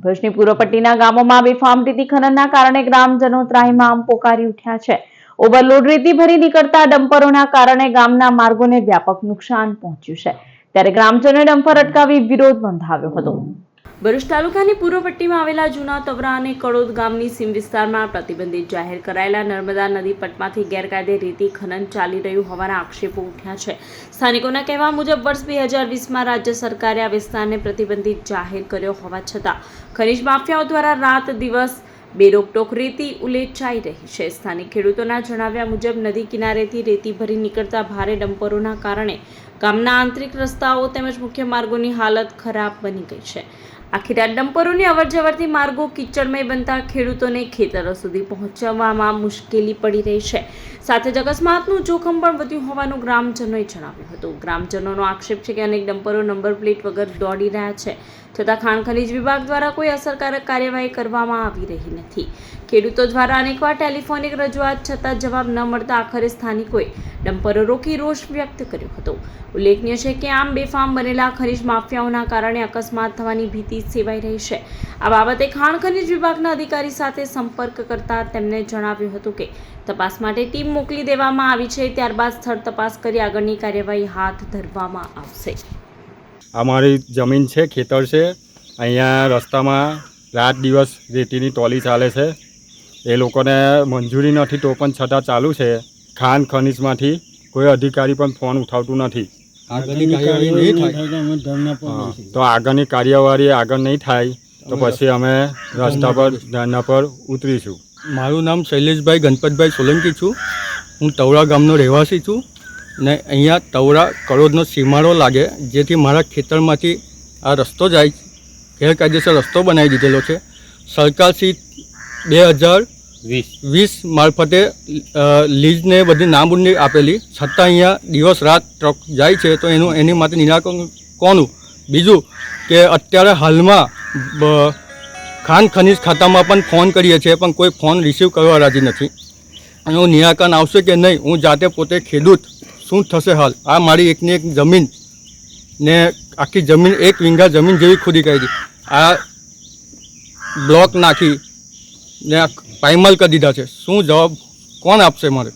ભુજની પૂર્વ પટ્ટીના ગામોમાં બેફામ રેતી ખનનના કારણે ગ્રામજનો ત્રાહિમામ પોકારી ઉઠ્યા છે। ઓવરલોડ રેતી ભરી નીકળતા ડમ્પરોના કારણે ગામના માર્ગોને વ્યાપક નુકસાન પહોંચ્યું છે, ત્યારે ગ્રામજનોએ ડમ્પર અટકાવી વિરોધ નોંધાવ્યો હતો। ભરૂચ તાલુકાની પૂર્વ પટ્ટીમાં આવેલા જૂના તવરા અને કડોદ ગામની સીમ વિસ્તારમાં પ્રતિબંધિત જાહેર કરાયેલા નર્મદા નદી પટમાંથી ગેરકાયદે રેતી ખનન ચાલી રહ્યું હોવાના આક્ષેપો ઉઠ્યા છે। સ્થાનિકોના કહેવા મુજબ વર્ષ 2020માં રાજ્ય સરકારે આ વિસ્તારને પ્રતિબંધિત જાહેર કર્યો હોવા છતાં ખનીજ માફિયાઓ દ્વારા રાત દિવસ બેરોકટોક રેતી ઉલેચાઈ રહી છે। સ્થાનિક ખેડૂતોના જણાવ્યા મુજબ નદી કિનારેથી રેતી ભરી નીકળતા ભારે ડમ્પરોના કારણે ગામના આંતરિક રસ્તાઓ તેમજ મુખ્ય માર્ગોની હાલત ખરાબ બની ગઈ છે। આખી રાત ડમ્પરોની અવરજવરથી માર્ગો કીચડમય બનતા ખેડૂતોને ખેતરો સુધી પહોંચવામાં મુશ્કેલી પડી રહી છે। સાથે જ અકસ્માતનું જોખમ પણ વધ્યું હોવાનું ગ્રામજનોએ જણાવ્યું હતું। ગ્રામજનોનો આક્ષેપ છે કે અનેક ડમ્પરો નંબર પ્લેટ વગર દોડી રહ્યા છે, છતાં ખાણ ખનીજ વિભાગ દ્વારા કોઈ અસરકારક કાર્યવાહી કરવામાં આવી રહી નથી। ખેડૂતો દ્વારા અનેકવાર ટેલિફોનિક રજૂઆત છતાં જવાબ ન મળતા આખરે સ્થાનિકોએ ડમ્પરો રોકી રોષ વ્યક્ત કર્યો હતો। ઉલ્લેખનીય છે કે આમ બેફામ બનેલા ખનીજ માફિયાઓના કારણે અકસ્માત થવાની ભીતિ સેવાઈ રહી છે। આ બાબતે ખાણ ખનીજ વિભાગના અધિકારી સાથે સંપર્ક કરતા તેમણે જણાવ્યું હતું કે તપાસ માટે ટીમ મોકલી દેવામાં આવી છે, ત્યારબાદ સ્થળ તપાસ કરી આગળની કાર્યવાહી હાથ ધરવામાં આવશે। અમારી જમીન છે, ખેતર છે, અહીંયા રસ્તામાં રાત દિવસ રેતીની ટોલી ચાલે છે। એ લોકોને મંજૂરી નથી તો પણ છતાં ચાલુ છે। ખાણ ખનીજમાંથી કોઈ અધિકારી પણ ફોન ઉઠાવતું નથી। તો આગળની કાર્યવાહી આગળ નહીં થાય તો પછી અમે રસ્તા પર ધરણા પર ઉતરીશું। મારું નામ શૈલેષભાઈ ગણપતભાઈ સોલંકી છું। હું તવરા ગામનો રહેવાસી છું ને અહીંયા તવરા કડોદનો સીમાડો લાગે, જેથી મારા ખેતરમાંથી આ રસ્તો જાય, ગેરકાયદેસર રસ્તો બનાવી દીધેલો છે। સરકારશ્રી 2020 મારફતે લીઝને બધી નાબૂદી આપેલી, છતાં અહીંયા દિવસ રાત ટ્રક જાય છે, તો એની માટે નિરાકરણ કોનું? બીજું કે અત્યારે હાલમાં ખાણ ખનીજ ખાતામાં પણ ફોન કરીએ છીએ, પણ કોઈ ફોન રિસીવ કરવા રાજી નથી। એનું નિરાકરણ આવશે કે નહીં? હું જાતે પોતે ખેડૂત, શું થશે હાલ? આ મારી એકની એક જમીન ને આખી જમીન 1 વીંઘા જમીન જેવી ખોદી કાઢી, આ બ્લોક નાખી ને પાયમાલ કરી દીધા છે। શું જવાબ કોણ આપશે મારે?